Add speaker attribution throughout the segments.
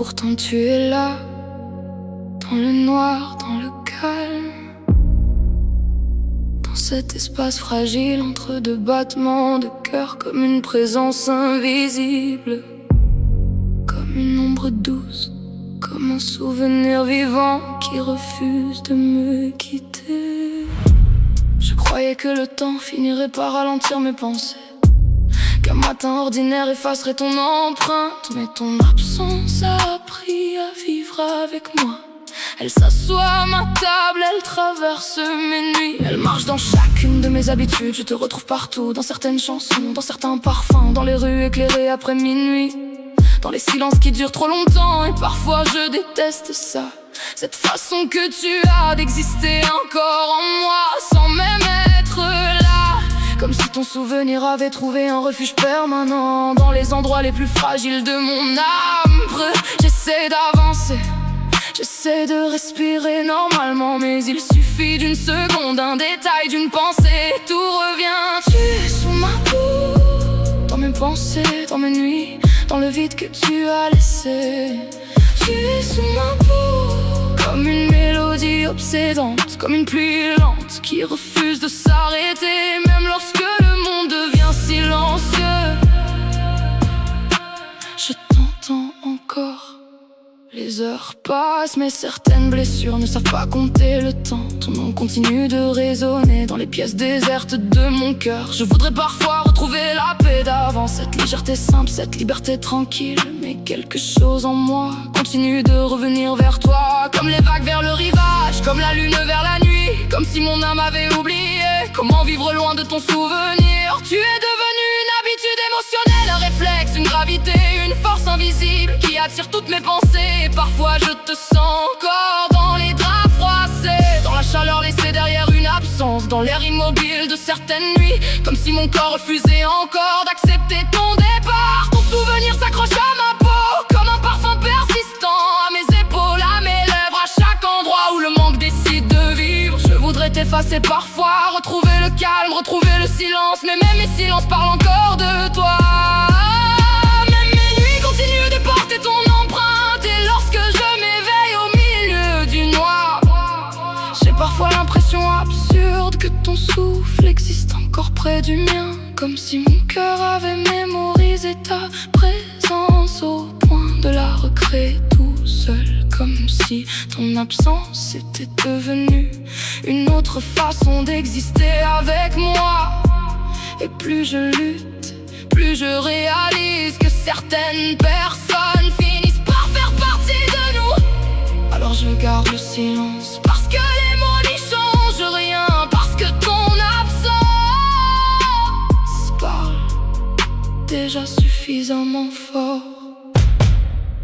Speaker 1: pourtant tu es là, dans le noir, dans le calme, dans cet espace fragile entre deux battements de cœur, comme une présence invisible, comme une ombre douce, comme un souvenir vivant qui refuse de me quitter. Je croyais que le temps finirait par ralentir mes pensées, qu'un matin ordinaire effacerait ton empreinte. Mais ton absence a appris à vivre avec moi. Elle s'assoit à ma table, elle traverse mes nuits. Elle marche dans chacune de mes habitudes. Je te retrouve partout, dans certaines chansons, dans certains parfums, dans les rues éclairées après minuit, dans les silences qui durent trop longtemps. Et parfois je déteste ça, cette façon que tu as d'exister encore en moi, sans même être là. Comme si ton souvenir avait trouvé un refuge permanent dans les endroits les plus fragiles de mon âme. J'essaie d'avancer, j'essaie de respirer normalement, mais il suffit d'une seconde, d'un détail, d'une pensée, tout revient. Tu es sous ma peau, dans mes pensées, dans mes nuits, dans le vide que tu as laissé. Tu es sous ma peau, comme une mélodie obsédante, comme une pluie lente qui refuse de s'arrêter, même lorsque le monde devient silencieux. Je t'entends encore. Les heures passent, mais certaines blessures ne savent pas compter le temps. Ton nom continue de résonner dans les pièces désertes de mon cœur. Je voudrais parfois retrouver la paix d'avant, cette légèreté simple, cette liberté tranquille. Mais quelque chose en moi continue de revenir vers toi, comme les vagues vers le rivage, comme la lune vers la nuit, comme si mon âme avait oublié comment vivre loin de ton souvenir. Tu es devenu une habitude émotionnelle, un réflexe, une gravité, une force invisible qui attire toutes mes pensées. Et parfois je te sens encore dans les draps froissés, dans la chaleur laissée derrière une absence, dans l'air immobile de certaines nuits, comme si mon corps refusait encore d'accepter ton départ. Ton souvenir s'accroche à ma peau, comme un parfum persistant, à mes épaules, à mes lèvres, à chaque endroit où le manque décide de vivre. Je voudrais t'effacer parfois, retrouver le calme, retrouver le silence, mais même mes silences parlent encore de toi. Même mes nuits continuent de porter ton empreinte, et lorsque je m'éveille au milieu du noir, j'ai parfois l'impression absurde que ton souffle existe encore près du mien, comme si mon cœur avait mémorisé ta présence au point de la recréer tout seul, comme si ton absence était devenue une autre façon d'exister avec moi. Et plus je lutte, plus je réalise que certaines personnes finissent par faire partie de nous. Alors je garde le silence, parce que les mots n'y changent rien, parce que ton absence parle déjà suffisamment fort.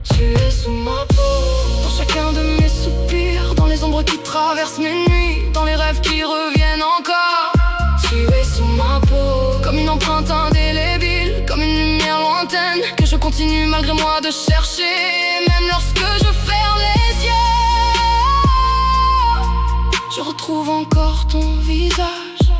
Speaker 1: Tu es sous ma peau, dans chacun de mes soupirs, dans les ombres qui traversent mes nuits, dans les rêves qui reviennent encore. Tu es sous ma peau, comme une empreinte indélébile, comme une lumière lointaine que je continue malgré moi de chercher. Même lorsque je ferme les yeux, je retrouve encore ton visage.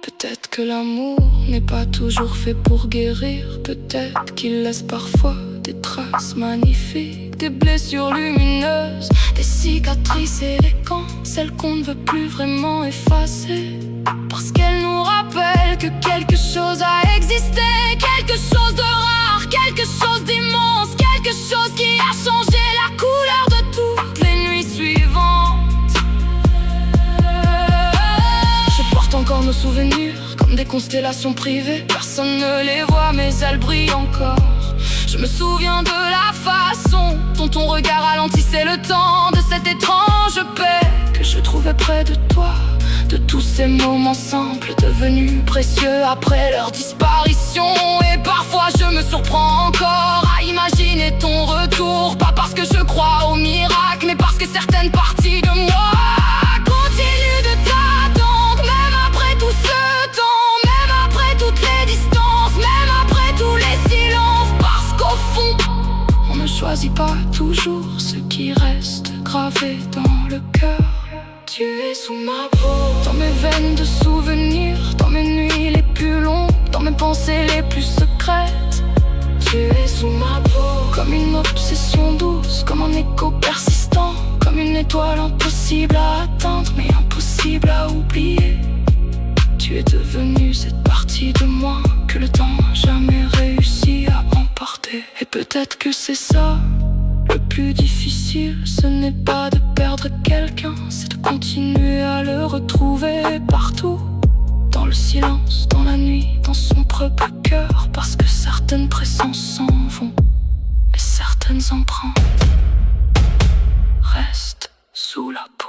Speaker 1: Peut-être que l'amour n'est pas toujours fait pour guérir, peut-être qu'il laisse parfois des traces magnifiques, des blessures lumineuses, des cicatrices élégantes, celles qu'on ne veut plus vraiment effacer, parce qu'elles nous rappellent que quelque chose a existé, quelque chose de rare, quelque chose d'immense, quelque chose qui a changé la couleur de toutes les nuits suivantes. Je porte encore nos souvenirs comme des constellations privées, personne ne les voit mais elles brillent encore. Je me souviens de la façon dont ton regard ralentissait le temps, de cette étrange paix que je trouvais près de toi, de tous ces moments simples devenus précieux après leur disparition. Et parfois je me surprends encore à imaginer ton retour, pas parce que je crois au miracle, mais parce que certaines parties de moi continuent de t'attendre, même après tout ce temps, même après toutes les distances, même après tous les silences, parce qu'au fond on ne choisit pas toujours ce qui reste gravé dans le cœur. Tu es sous ma peau, dans mes veines de souvenirs, dans mes nuits les plus longues, dans mes pensées les plus secrètes. Tu es sous ma peau, comme une obsession douce, comme un écho persistant, comme une étoile impossible à atteindre, mais impossible à oublier. Tu es devenu cette partie de moi que le temps n'a jamais réussi à emporter. Et peut-être que c'est ça le plus difficile, ce n'est pas de perdre quelqu'un, c'est de continuer à le retrouver partout, dans le silence, dans la nuit, dans son propre cœur. Parce que certaines présences s'en vont, mais certaines empreintes restent sous la peau.